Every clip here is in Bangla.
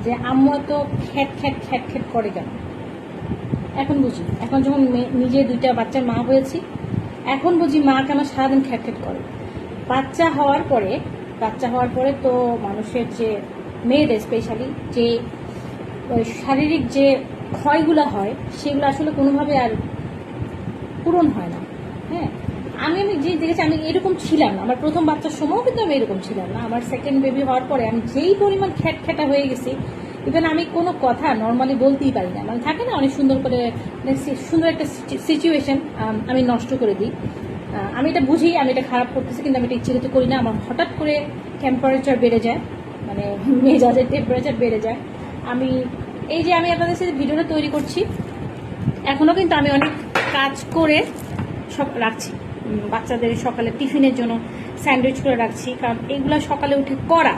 যে আম্মু তো খ্যাট খ্যাট খ্যাট খ্যাট করে কেন। এখন বুঝি, এখন যখন নিজে দুইটা বাচ্চার মা হয়েছি এখন বুঝি মা কেন সারাদিন খ্যাট খ্যাট করে। বাচ্চা হওয়ার পরে তো মানুষের যে মেয়েদের স্পেশালি যে শারীরিক যে ক্ষয়গুলো হয় সেগুলো আসলে কোনোভাবে আর পূরণ হয় না। হ্যাঁ, আমি যে দেখেছি আমি এরকম ছিলাম না, আমার প্রথম বাচ্চার সময়ও কিন্তু আমি এরকম ছিলাম না। আমার সেকেন্ড বেবি হওয়ার পরে আমি যেই পরিমাণ খ্যাটা হয়ে গেছি, ইভেন আমি কোনো কথা নর্মালি বলতেই পারি না। মানে থাকে না অনেক সুন্দর করে সুন্দর একটা সিচুয়েশন আমি নষ্ট করে দিই। আমি এটা বুঝি আমি এটা খারাপ করতেছি, কিন্তু আমি এটা ইচ্ছে করি না। আমার হঠাৎ করে টেম্পারেচার বেড়ে যায়, মানে মেজাজের টেম্পারেচার বেড়ে যায়। আমি আপনাদের সাথে ভিডিওটা তৈরি করছি, এখনও কিন্তু আমি অনেক কাজ করে সব রাখছি। বাচ্চাদের সকালে টিফিনের জন্য স্যান্ডউইচ করে রাখছি, কারণ এগুলো সকালে উঠে করা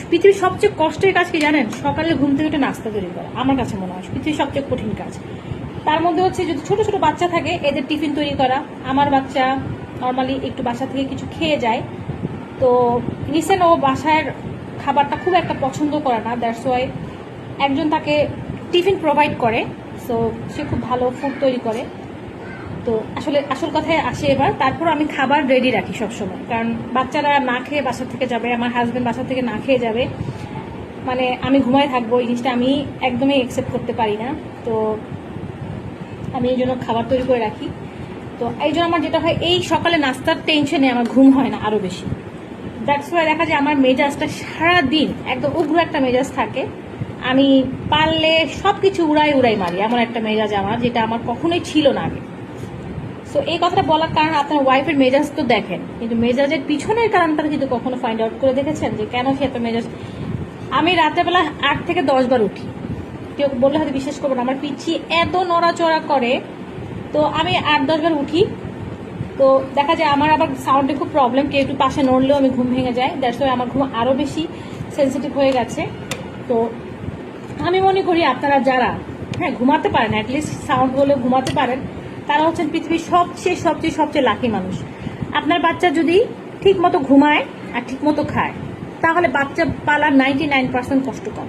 পৃথিবীর সবচেয়ে কষ্টের কাজ কি জানেন? সকালে ঘুম থেকে উঠে নাস্তা তৈরি করা আমার কাছে মনে হয় পৃথিবীর সবচেয়ে কঠিন কাজ। তার মধ্যে হচ্ছে যদি ছোট ছোট বাচ্চা থাকে এদের টিফিন তৈরি করা। আমার বাচ্চা নর্মালি একটু বাসা থেকে কিছু খেয়ে যায়, তো রিসেন্ট ও বাসার খাবারটা খুব একটা পছন্দ করে না, দ্যাটস ওয়াই একজন তাকে টিফিন প্রোভাইড করে। সো সে খুব ভালো ফুড তৈরি করে। তো আসল কথায় আসে এবার। তারপর আমি খাবার রেডি রাখি সবসময়, কারণ বাচ্চারা না খেয়ে বাসা থেকে যাবে, আমার হাজব্যান্ড বাসা থেকে না খেয়ে যাবে, মানে আমি ঘুমায় থাকবো, এই জিনিসটা আমি একদমই অ্যাকসেপ্ট করতে পারি না। তো আমি এই জন্য খাবার তৈরি করে রাখি। তো এই জন্য আমার যেটা হয়, এই সকালে নাস্তার টেনশনে আমার ঘুম হয় না আরও বেশি। দ্যাটস ওয়াই দেখা যায় আমার মেজাজটা সারাদিন একদম উগ্র একটা মেজাজ থাকে। আমি পারলে সব কিছু উড়াই মারি, এমন একটা মেজাজ আমার, যেটা আমার কখনোই ছিল না আগে। সো এই কথাটা বলার কারণ, আপনার ওয়াইফের মেজাজ তো দেখেন, কিন্তু মেজাজের পিছনের কারণটা কিন্তু কখনো ফাইন্ড আউট করে দেখেছেন যে কেন সে এত মেজাজ? আমি রাতেরবেলা 8 থেকে 10 বার উঠি, কেউ বললে হয়তো বিশ্বাস করবো না, আমার পিঠি এত নড়াচড়া করে। তো আমি 8-10 বার উঠি, তো দেখা যায় আমার আবার সাউন্ডে খুব প্রবলেম, কেউ একটু পাশে নড়লেও আমি ঘুম ভেঙে যায়। দ্যাটস ওয়াই আমার ঘুম আরও বেশি সেন্সিটিভ হয়ে গেছে। তো আমি মনে করি আপনারা যারা ঘুমাতে পারেন, অ্যাটলিস্ট সাউন্ড হলেও ঘুমাতে পারেন, তারা হচ্ছেন পৃথিবীর সবচেয়ে লাকি মানুষ। আপনার বাচ্চা যদি ঠিক মতো ঘুমায় আর ঠিক মতো খায়, তাহলে বাচ্চা পালার 99% কষ্ট কম।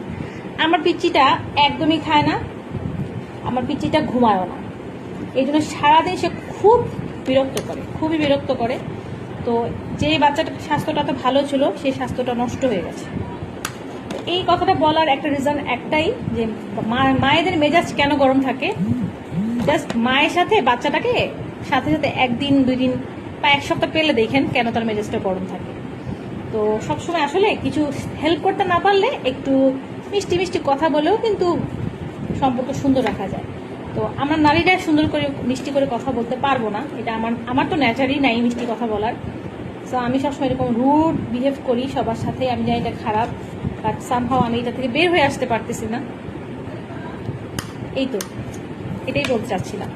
আমার পিচ্চিটা একদমই খায় না, আমার পিচ্চিটা ঘুমায়ও না, এই জন্য সারাদিন সে খুবই বিরক্ত করে। তো যে বাচ্চাটার স্বাস্থ্যটা তো ভালো ছিল, সেই স্বাস্থ্যটা নষ্ট হয়ে গেছে। এই কথাটা বলার একটা রিজন একটাই, যে মায়েদের মেজাজ কেন গরম থাকে। জাস্ট মায়ের সাথে বাচ্চাটাকে সাথে 1 দিন 2 দিন বা 1 সপ্তাহ পেলে দেখেন কেন তার মেজাজটা গরম থাকে। তো সবসময় আসলে কিছু হেল্প করতে না পারলে একটু মিষ্টি কথা বলেও কিন্তু সম্পর্ক সুন্দর রাখা যায়। তো আমরা নারীরা সুন্দর করে মিষ্টি করে কথা বলতে পারবো না, এটা আমার তো ন্যাচারই নাই মিষ্টি কথা বলার। সো আমি সবসময় এরকম রুড বিহেভ করি সবার সাথে। আমি জানি এটা খারাপ, বাট সামহাও আমি এটা থেকে বের হয়ে আসতে পারতেছি না। এই তো এটাই বলতে চাচ্ছিলাম।